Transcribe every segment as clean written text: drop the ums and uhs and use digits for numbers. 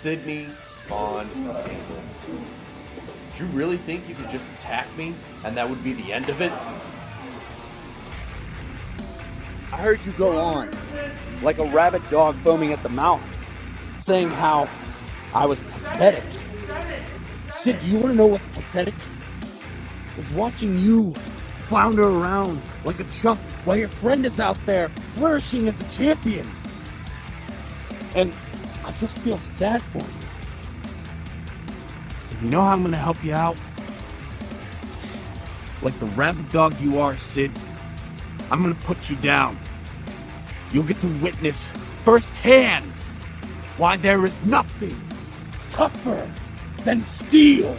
Sydney on England. Do you really think you could just attack me and that would be the end of it? I heard you go on like a rabid dog foaming at the mouth, saying how I was pathetic. Sid, do you want to know what's pathetic? It's watching you flounder around like a chump while your friend is out there flourishing as a champion. And I just feel sad for you. And you know how I'm going to help you out? Like the rabid dog you are, Sid. I'm going to put you down. You'll get to witness firsthand why there is nothing tougher than steel.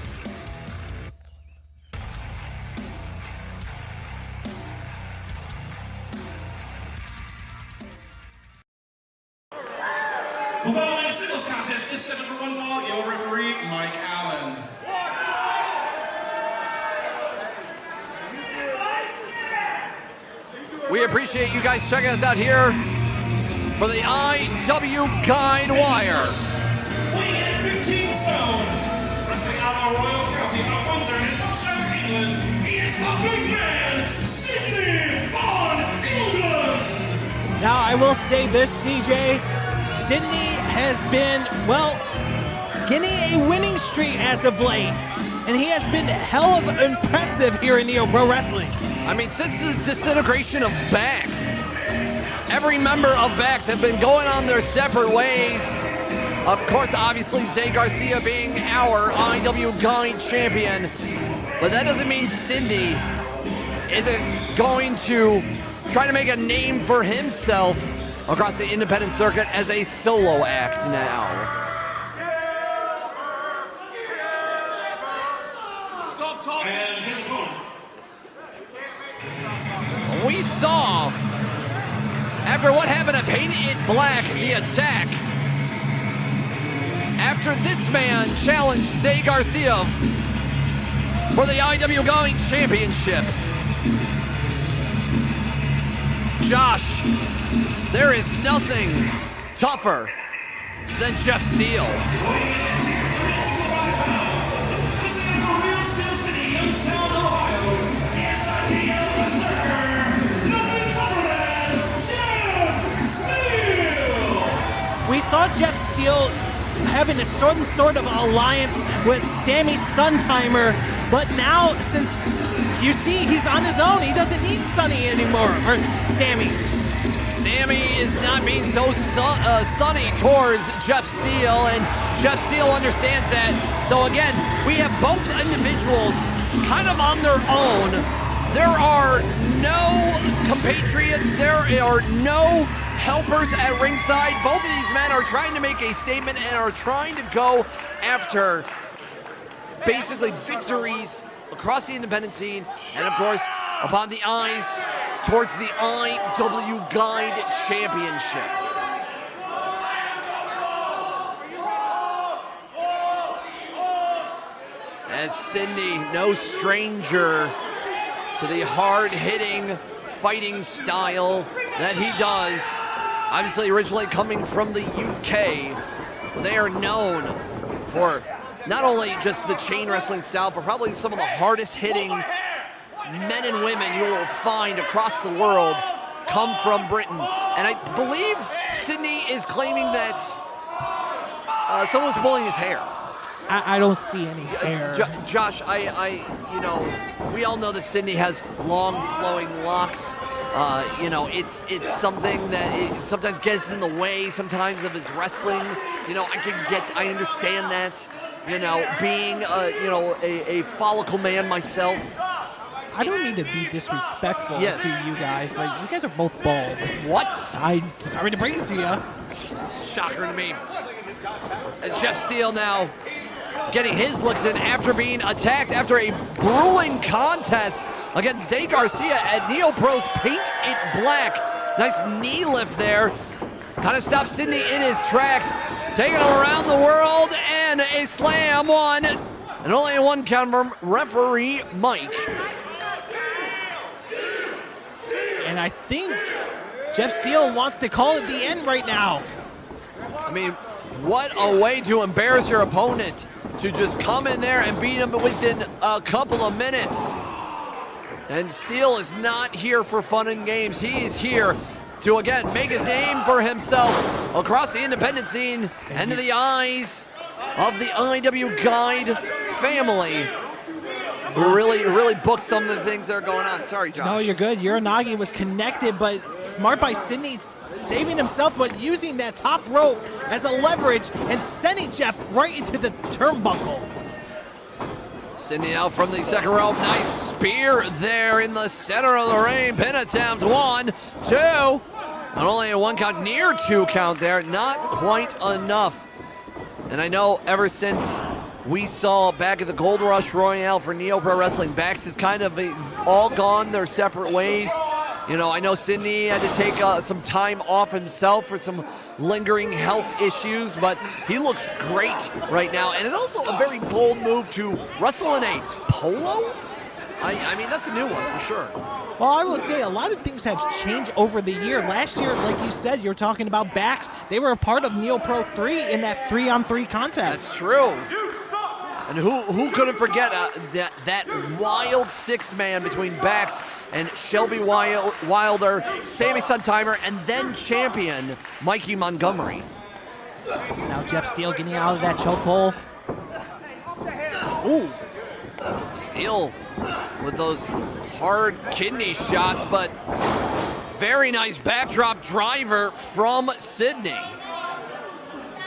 The following singles contest is scheduled for one fall. Your referee, Mike Allen. We appreciate you guys checking us out here for the IWGuide Wire. Weighing at 15 stone, wrestling out of the Royal County of Windsor in Yorkshire, England, he is the Big Man Sid England. Now, I will say this, CJ. Sydney has been, well, getting a winning streak as of late. And he has been hell of impressive here in NeoPro Wrestling. I mean, since the disintegration of Bax, every member of Bax have been going on their separate ways. Of course, obviously, Xay Garcia being our IWGuide Champion. But that doesn't mean Sydney isn't going to try to make a name for himself across the independent circuit as a solo act now. And his opponent. We saw, after what happened to Paint It Black, the attack, after this man challenged Xay Garcia for the IWGuide Championship. Josh, there is nothing tougher than Jeff Steele. We saw Jeff Steele having a certain sort of alliance with Sammy Suntimer, but now since you see he's on his own, he doesn't need Sonny anymore, or Sammy. Sammy is not being so sunny towards Jeff Steele, and Jeff Steele understands that. So again, we have both individuals kind of on their own. There are no compatriots, there are no helpers at ringside. Both of these men are trying to make a statement and are trying to go after basically victories across the independent scene, and of course, upon the eyes towards the IWGuide Championship. As Sydney, no stranger to the hard-hitting fighting style that he does. Obviously, originally coming from the UK, they are known for not only just the chain wrestling style, but probably some of the hardest hitting men and women you will find across the world come from Britain. And I believe Sydney is claiming that someone was pulling his hair. I don't see any hair. Josh, you know, we all know that Sydney has long flowing locks. You know, it's something that it sometimes gets in the way sometimes of his wrestling. You know, I understand that. You know, being a follicle man myself. I don't mean to be disrespectful to you guys, but you guys are both bald. What? I'm sorry to bring it to you. Shocker to me. As Jeff Steele now getting his looks in after being attacked after a grueling contest against Xay Garcia at NeoPro's Paint It Black. Nice knee lift there. Kind of stops Sydney in his tracks. Taking him around the world and a slam one. And only a one count from referee Mike. And I think Jeff Steele wants to call it the end right now. I mean, What a way to embarrass your opponent, to just come in there and beat him within a couple of minutes. And Steele is not here for fun and games. He is here to, again, make his name for himself across the independent scene and to the eyes of the IWGuide family, who really booked some of the things that are going on. Sorry, Josh. No, you're good. Uranagi was connected, but smart by Sidney, saving himself, but using that top rope as a leverage and sending Jeff right into the turnbuckle. Sidney out from the second rope. Nice spear there in the center of the ring. Pin attempt. 1, 2. Not only a 1 count, near 2 count there. Not quite enough. And I know ever since we saw back at the Gold Rush Royale for NeoPro Wrestling, Bax has kind of all gone their separate ways. You know, I know Sidney had to take some time off himself for some lingering health issues, but he looks great right now. And it's also a very bold move to wrestle in a polo. I mean, that's a new one for sure. Well, I will say a lot of things have changed over the year. Last year, like you said, you were talking about Bax. They were a part of NeoPro 3 in that 3-on-3 contest. That's true. And who couldn't forget that wild 6-man between Bax and Shelby Wilder, Sammy Suntimer, and then champion Mikey Montgomery. Now Jeff Steele getting out of that chokehold. Ooh. Steele with those hard kidney shots, but very nice backdrop driver from Sidney.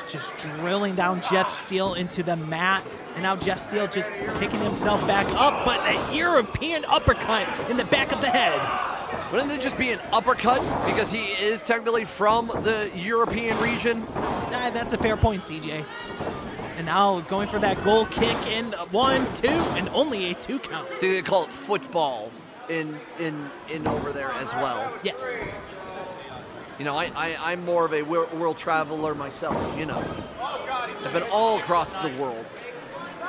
Just drilling down Jeff Steele into the mat. And now Jeff Steele just picking himself back up, but a European uppercut in the back of the head. Wouldn't it just be an uppercut because he is technically from the European region? Nah, that's a fair point, CJ. And now going for that goal kick in 1, 2, and only a 2 count. I think they call it football in over there as well. Yes. You know, I'm more of a world traveler myself, you know. I've been all across the world.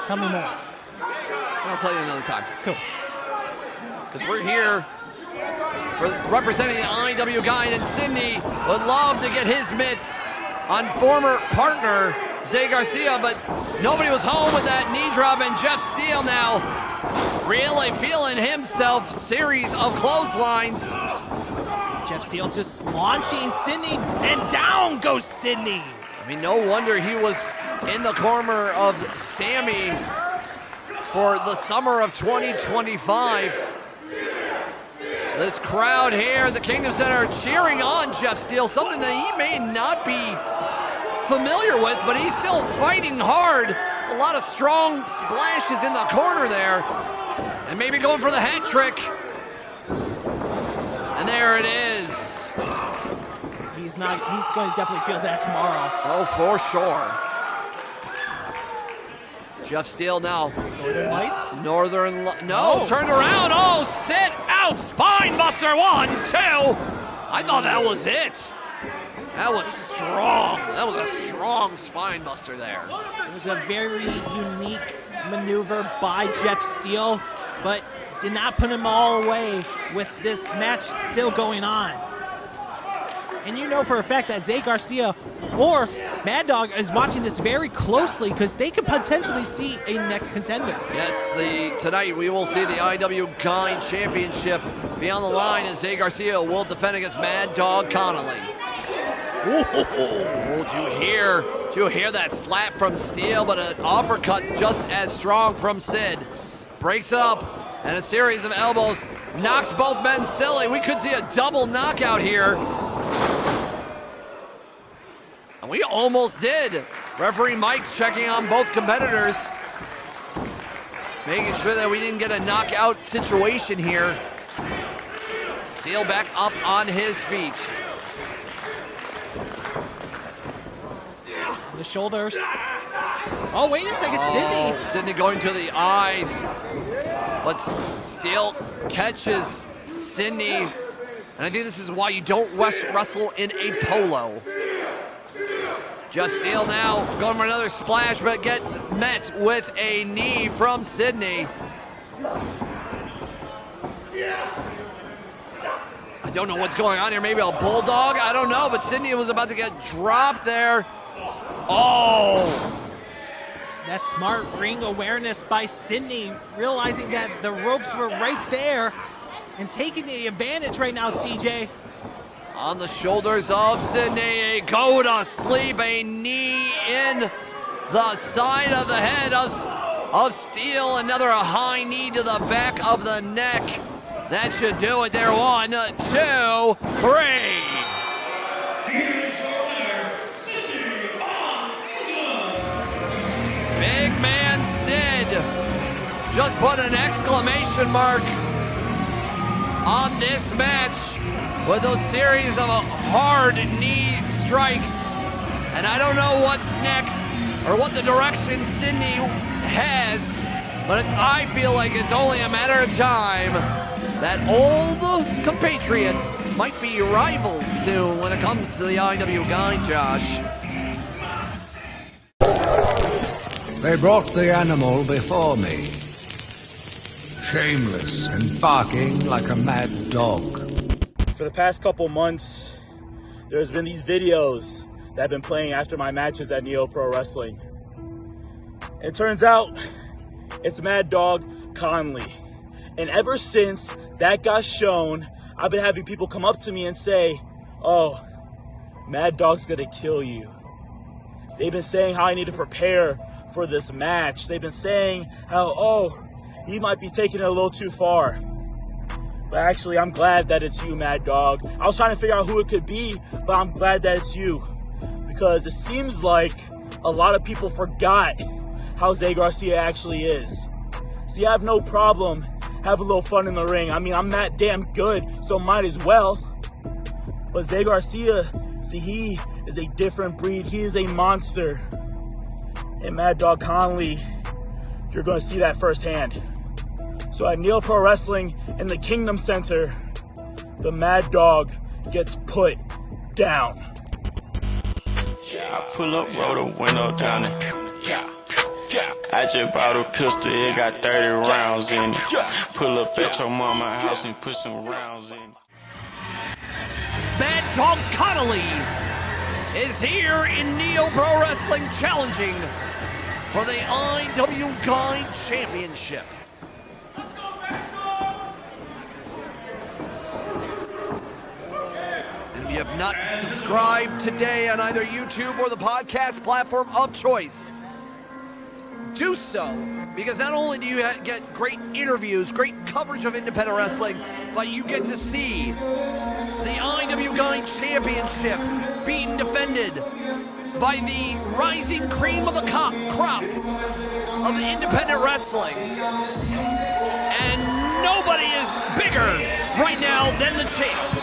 Tell me more. I'll tell you another time. Cool. Because we're here for representing the IWGuide, and Sidney would love to get his mitts on former partner Xay Garcia, but nobody was home with that knee drop, and Jeff Steele now really feeling himself. Series of clotheslines. Jeff Steele's just launching Sidney, and down goes Sidney. I mean, no wonder he was in the corner of Sammy for the summer of 2025. This crowd here at the Kingdom Center cheering on Jeff Steele, something that he may not be familiar with, but he's still fighting hard. A lot of strong splashes in the corner there, and maybe going for the hat trick. And there it is. He's going to definitely feel that tomorrow. Oh, for sure. Jeff Steele now. Northern Lights? No, turned around. Oh, sit out. Spine buster. 1, 2. I thought that was it. That was strong. That was a strong spine buster there. It was a very unique maneuver by Jeff Steele, but did not put him all away with this match still going on. And you know for a fact that Xay Garcia or Mad Dog is watching this very closely because they could potentially see a next contender. Yes, tonight we will see the IWGuide Championship be on the line as Xay Garcia will defend against Mad Dog Connelly. Oh, did you hear that slap from Steele, but an uppercut just as strong from Sid. Breaks it up, and a series of elbows knocks both men silly. We could see a double knockout here. And we almost did. Referee Mike checking on both competitors, making sure that we didn't get a knockout situation here. Steele back up on his feet. The shoulders. Oh, wait a second, Sidney. Sidney going to the eyes. But Steele catches Sidney. And I think this is why you don't wrestle in a polo. Jeff Steele now going for another splash, but gets met with a knee from Sidney. I don't know what's going on here. Maybe a bulldog? I don't know, but Sidney was about to get dropped there. Oh! That smart ring awareness by Sydney, realizing that the ropes were right there and taking the advantage right now, CJ. On the shoulders of Sydney, a go to sleep, a knee in the side of the head of Steele. Another high knee to the back of the neck. That should do it there. 1, 2, 3. Big Man Sid just put an exclamation mark on this match with a series of hard knee strikes. And I don't know what's next or what the direction Sydney has, but I feel like it's only a matter of time that old compatriots might be rivals soon when it comes to the IWGuide, Josh. They brought the animal before me, shameless and barking like a mad dog. For the past couple months, there's been these videos that have been playing after my matches at NeoPro Wrestling. It turns out it's Mad Dog Connelly. And ever since that got shown, I've been having people come up to me and say, oh, Mad Dog's gonna kill you. They've been saying how I need to prepare for this match. They've been saying how, oh, he might be taking it a little too far. But actually, I'm glad that it's you, Mad Dog. I was trying to figure out who it could be, but I'm glad that it's you. Because it seems like a lot of people forgot how Xay Garcia actually is. See, I have no problem having a little fun in the ring. I mean, I'm that damn good, so might as well. But Xay Garcia, see, he is a different breed. He is a monster. And Mad Dog Connelly, you're going to see that firsthand. So at NeoPro Wrestling in the Kingdom Center, the Mad Dog gets put down. I pull up, roll the window down it. I just bought a pistol, it got 30 rounds in it. Pull up at your mama's house and put some rounds in it. Mad Dog Connelly is here in NeoPro Wrestling challenging for the IWGuide Championship. And if you have not subscribed today on either YouTube or the podcast platform of choice, do so, because not only do you get great interviews, great coverage of independent wrestling, but you get to see the IWGuide Championship being defended by the rising cream of the crop of the independent wrestling. And nobody is bigger right now than the champ.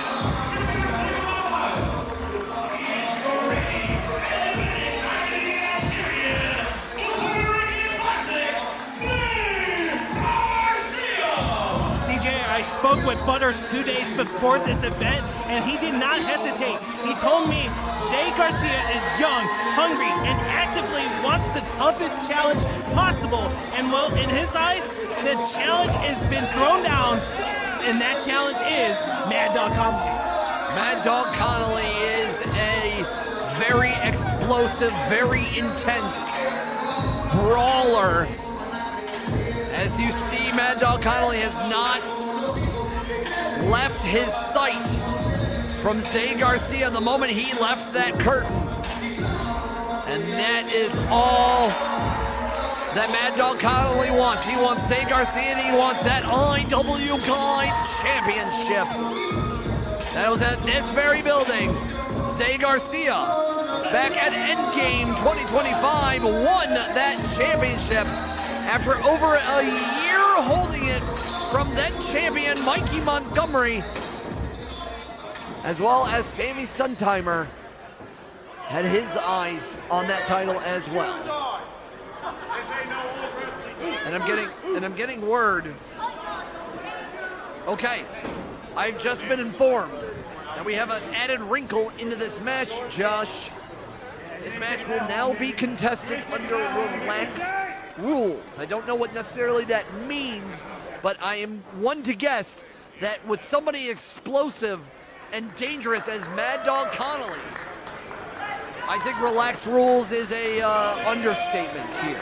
I spoke with Butters 2 days before this event, and he did not hesitate. He told me Xay Garcia is young, hungry, and actively wants the toughest challenge possible. And well, in his eyes, the challenge has been thrown down, and that challenge is Mad Dog Connelly. Mad Dog Connelly is a very explosive, very intense brawler. As you see, Mad Dog Connelly has not left his sight from Xay Garcia the moment he left that curtain. And that is all that Mad Dog Connelly wants. He wants Xay Garcia and he wants that IWGuide Championship. That was at this very building. Xay Garcia, back at Endgame 2025, won that championship after over a year holding it from then champion Mikey Montgomery, as well as Sammy Suntimer had his eyes on that title as well. And I'm getting word. Okay, I've just been informed that we have an added wrinkle into this match, Josh. This match will now be contested under relaxed rules. I don't know what necessarily that means, but I am one to guess that with somebody explosive and dangerous as Mad Dog Connelly, I think relaxed rules is a understatement here.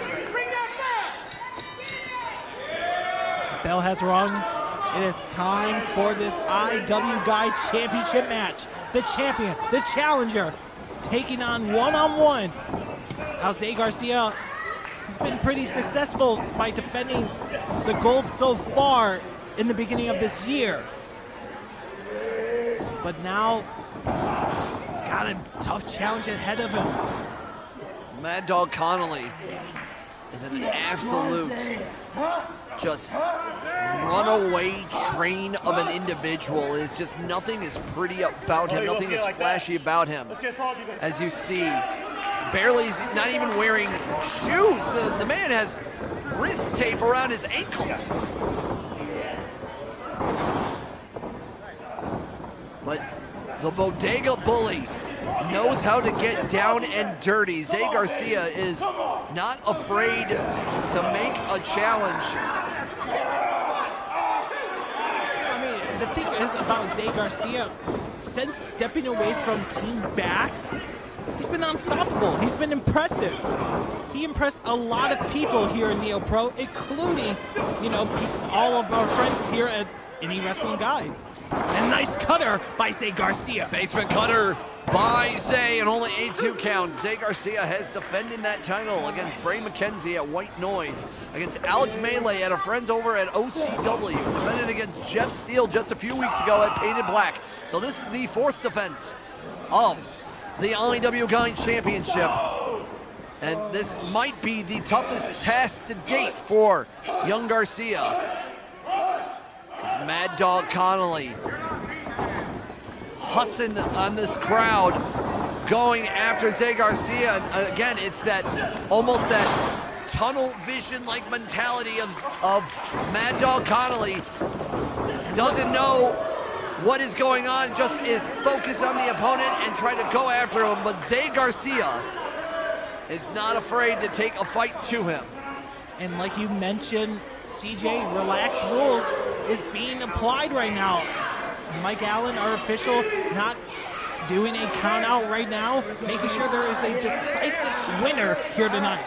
Bell has rung. It is time for this IWGuide Championship match. The champion, the challenger, taking on one-on-one. Now Xay Garcia has been pretty successful by defending the gold so far in the beginning of this year. But now he's got a tough challenge ahead of him. Mad Dog Connelly is an absolute just runaway train of an individual. Is just nothing is pretty about him, nothing is flashy about him. As you see, barely, not even wearing shoes. The man has wrist tape around his ankles. But the Bodega Bully knows how to get down and dirty. Xay Garcia is not afraid to make a challenge. I mean, the thing is about Xay Garcia, since stepping away from Team Backs, he's been unstoppable. He's been impressive. He impressed a lot of people here in NeoPro, including, you know, all of our friends here at Indie Wrestling Guide. And nice cutter by Xay Garcia. Basement cutter by Xay, and only a 2 count. Xay Garcia has defended that title against Bray McKenzie at White Noise, against Alex Melee at our friends over at OCW, defended against Jeff Steele just a few weeks ago at Painted Black. So this is the 4th defense of the IWGuide Championship. And this might be the toughest task to date for young Garcia. It's Mad Dog Connelly hussing on this crowd, going after Xay Garcia. And again, it's that almost that tunnel vision like mentality of Mad Dog Connelly. Doesn't know what is going on, just is focused on the opponent and try to go after him. But Xay Garcia is not afraid to take a fight to him. And like you mentioned, CJ, relaxed rules is being applied right now. Mike Allen, our official, not doing a count out right now, making sure there is a decisive winner here tonight.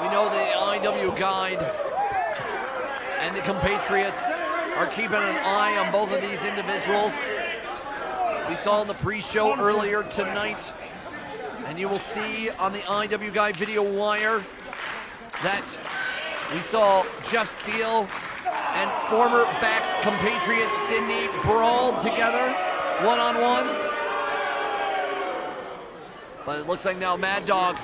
We know the IWGuide and the compatriots are keeping an eye on both of these individuals. We saw in the pre-show earlier tonight, and you will see on the IWGuide Video Wire that we saw Jeff Steele and former Backs compatriot Sydney brawled together one-on-one. But it looks like now Mad Dog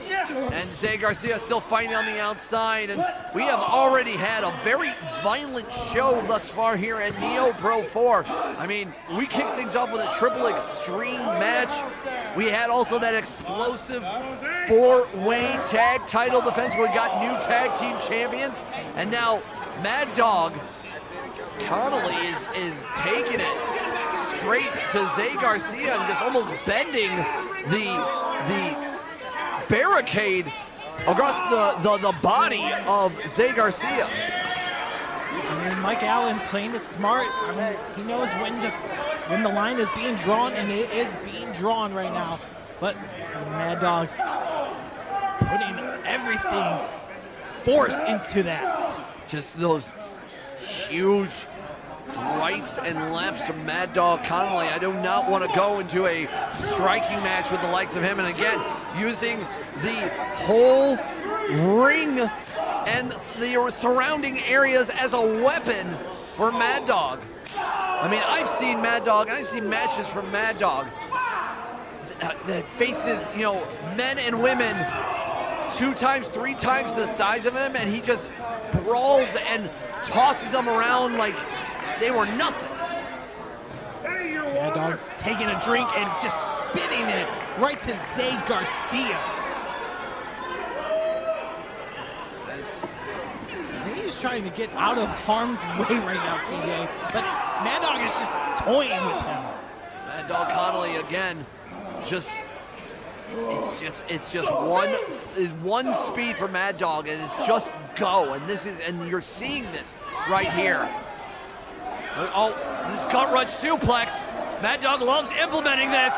and Xay Garcia still fighting on the outside, and we have already had a very violent show thus far here at NeoPro 4. I mean, we kicked things off with a triple extreme match. We had also that explosive 4-way tag title defense where we got new tag team champions, and now Mad Dog Connelly is taking it straight to Xay Garcia and just almost bending the barricade across the body of Xay Garcia. I mean, Mike Allen playing it smart. I mean, he knows when the line is being drawn, and it is being drawn right now. But Mad Dog putting everything force into that. Just those huge rights and lefts from Mad Dog Connelly. I do not want to go into a striking match with the likes of him. And again, using the whole ring and the surrounding areas as a weapon for Mad Dog. I mean, I've seen Mad Dog, I've seen matches from Mad Dog that faces, you know, men and women 2 times, 3 times the size of him, and he just brawls and tosses them around like they were nothing. Mad Dog's taking a drink and just spitting it right to Xay Garcia. Xay is trying to get out of harm's way right now, CJ, but Mad Dog is just toying with him. Mad Dog Connelly again, it's just one speed for Mad Dog, and it's just go. And you're seeing this right here. Oh, this gut wrench suplex. Mad Dog loves implementing this.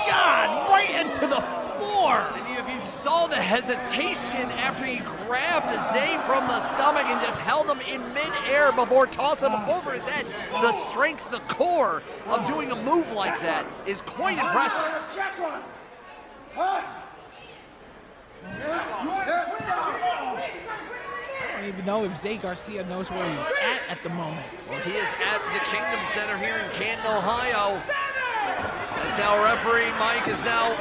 God, right hesitation after he grabbed Xay from the stomach and just held him in midair before tossing him over his head. The strength, the core of doing a move like that is quite impressive. I don't even know if Xay Garcia knows where he's at the moment. Well, he is at the Kingdom Center here in Canton, Ohio. As now referee Mike has now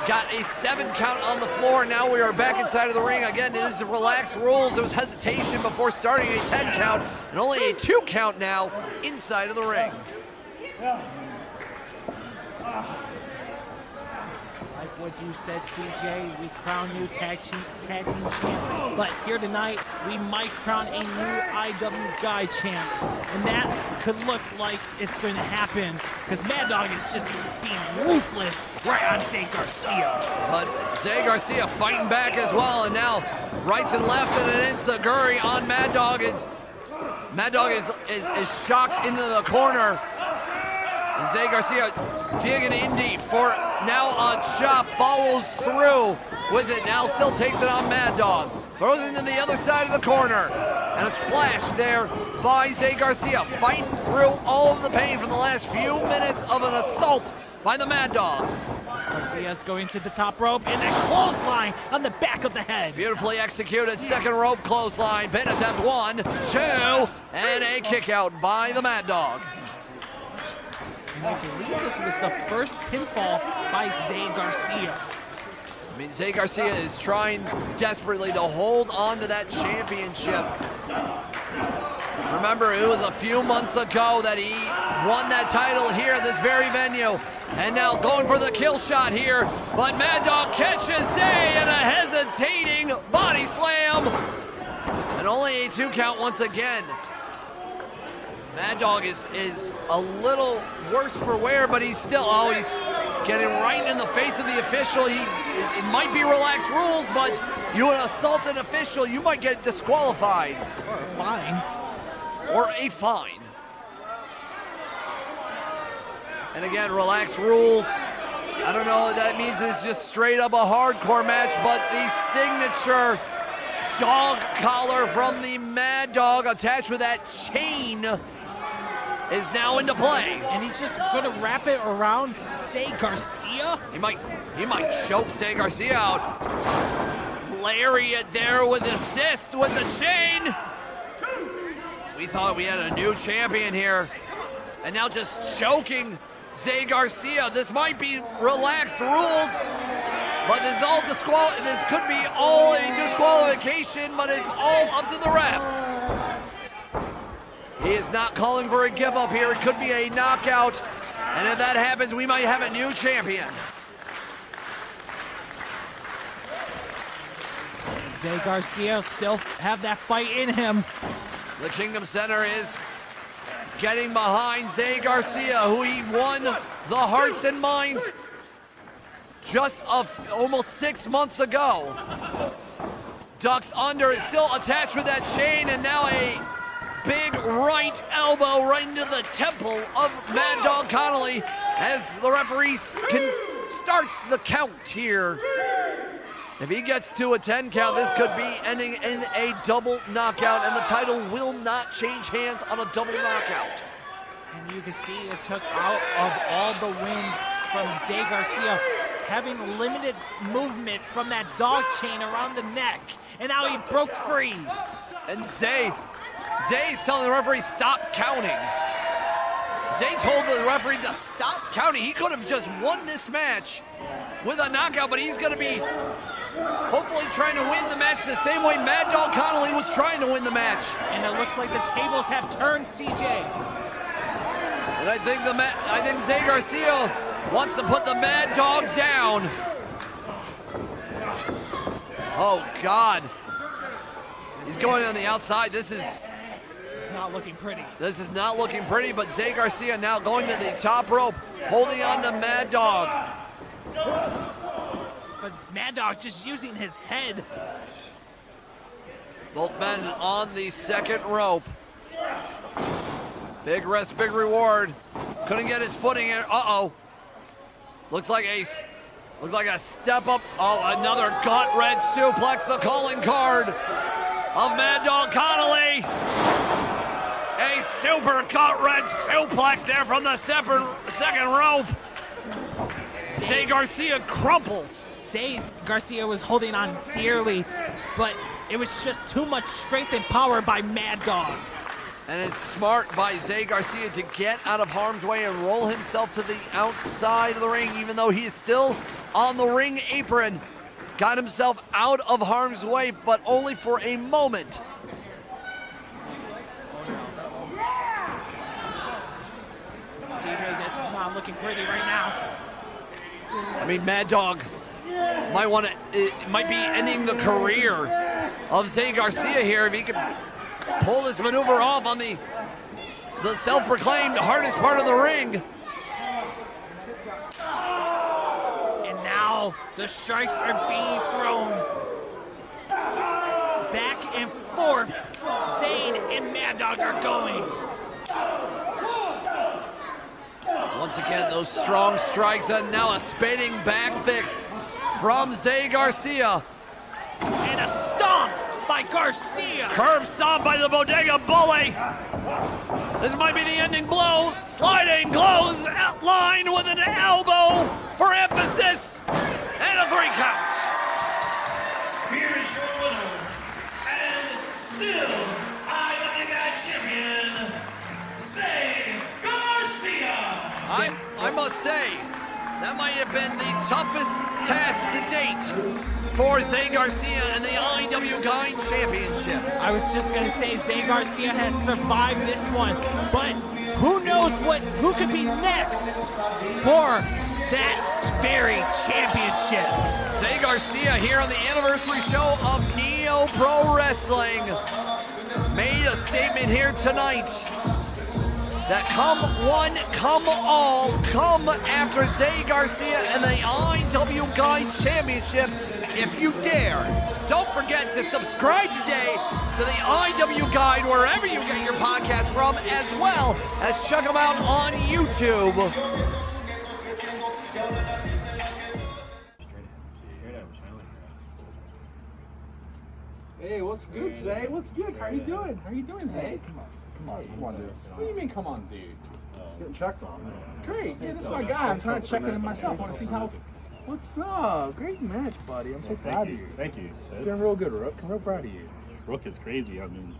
got a 7 count on the floor. Now we are back inside of the ring. Again, it is the relaxed rules. There was hesitation before starting a 10 count, and only a 2 count now inside of the ring. Like what you said, CJ, we crown you tag team champ. But here tonight, we might crown a new IWGuide champ. And that could look like it's going to happen because Mad Dog is just being ruthless right on Xay Garcia. But Xay Garcia fighting back as well, and now rights and lefts and an enziguri on Mad Dog. Mad Dog is shocked into the corner. And Xay Garcia digging in deep for now a chop, follows through with it, now still takes it on Mad Dog. Throws it into the other side of the corner. And a splash there by Xay Garcia, fighting through all of the pain from the last few minutes of an assault by the Mad Dog. Garcia's going to the top rope and a clothesline on the back of the head. Beautifully executed second rope clothesline, pin attempt 1, 2, and a kick out by the Mad Dog. And I believe this was the first pinfall by Xay Garcia. I mean, Xay Garcia is trying desperately to hold on to that championship. Remember, it was a few months ago that he won that title here at this very venue. And now going for the kill shot here, but Mad Dog catches Xay in a hesitating body slam. And only a 2 count once again. Mad Dog is a little worse for wear, but he's still, he's getting right in the face of the official. It might be relaxed rules, but you assault an official, you might get disqualified. Or a fine. Or a fine. And again, relaxed rules. I don't know what that means. It's just straight up a hardcore match, but the signature dog collar from the Mad Dog attached with that chain is now into play. And he's just gonna wrap it around Xay Garcia? He might choke Xay Garcia out. Lariat there with assist with the chain. We thought we had a new champion here. And now just choking Xay Garcia. This might be relaxed rules, but this is all this could be all a disqualification, but it's all up to the ref. He is not calling for a give up here. It could be a knockout. And if that happens, we might have a new champion. Xay Garcia still have that fight in him. The Kingdom Center is getting behind Xay Garcia, who he won the hearts and minds just almost 6 months ago. Ducks under, is still attached with that chain, and now a big right elbow right into the temple of Mad Dog Connelly as the referee starts the count here. If he gets to a 10 count, this could be ending in a double knockout, and the title will not change hands on a double knockout. And you can see it took out of all the wind from Xay Garcia, having limited movement from that dog chain around the neck, and now he broke free. And Xay's telling the referee, stop counting. Xay told the referee to stop counting. He could have just won this match with a knockout, but he's going to be hopefully trying to win the match the same way Mad Dog Connelly was trying to win the match. And it looks like the tables have turned, CJ. And I think Xay Garcia wants to put the Mad Dog down. Oh, God. He's going on the outside. It's not looking pretty. This is not looking pretty, but Xay Garcia now going to the top rope, holding on to Mad Dog. But Mad Dog just using his head. Both men on the second rope. Big risk, big reward. Couldn't get his footing here. Uh-oh. Looks like a Looks like a step up. Oh, another gut-wrench suplex, the calling card of Mad Dog Connelly. A super gut-wrench suplex there from the second rope. Xay Garcia crumples. Xay Garcia was holding on dearly, but it was just too much strength and power by Mad Dog. And it's smart by Xay Garcia to get out of harm's way and roll himself to the outside of the ring, even though he is still on the ring apron. Got himself out of harm's way, but only for a moment. Cedric, that's not looking pretty right now. I mean, Mad Dog might want to, it might be ending the career of Xay Garcia here if he can pull this maneuver off on the self-proclaimed hardest part of the ring. And now the strikes are being thrown back and forth. Xay and Mad Dog are going. Once again, those strong strikes, and now a spinning back fix from Xay Garcia. And a stomp by Garcia. Curb stomp by the Bodega Bully. This might be the ending blow. Sliding close line with an elbow for emphasis. And a 3 count. Here is your winner, and still IWGuide Champion, Xay Garcia. I must say, that might have been the toughest task to date for Xay Garcia and the IWGuide Championship. I was just going to say Xay Garcia has survived this one, but who knows who could be next for that very championship. Xay Garcia here on the anniversary show of NeoPro Wrestling made a statement here tonight that come one, come all, come after Xay Garcia and the IWGuide Championship if you dare. Don't forget to subscribe today to the IWGuide wherever you get your podcast from, as well as check them out on YouTube. Hey, what's good, Xay? What's good? How you doing? How you doing, Xay? Come on, dude. What do you mean, come on, dude? Just getting checked on. Great. Yeah, this is my guy. I'm trying to check in myself. I want to see how. What's up? Great match, buddy. I'm so proud of you. Thank you, Sid. Doing real good, Rook. I'm real proud of you. Rook is crazy. I mean,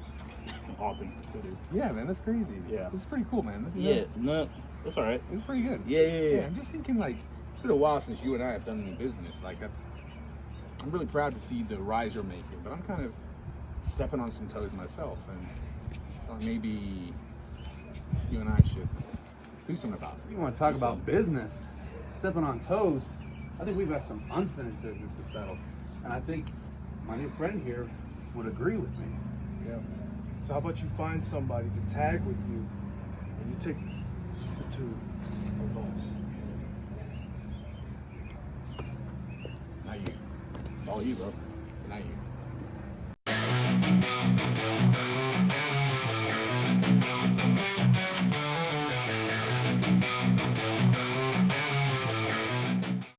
all things considered. Yeah, man, that's crazy. Yeah. This is pretty cool, man. Yeah. No, that's all right. It's pretty good. Yeah. I'm just thinking, like, it's been a while since you and I have done any business. Like, I'm really proud to see the rise you're making, but I'm kind of stepping on some toes myself, and maybe you and I should do something about it. You want to talk about business, stepping on toes? I think we've got some unfinished business to settle, and I think my new friend here would agree with me. Yeah. So how about you find somebody to tag with you, and you take the two of us. Not you. It's all you, bro. Not you.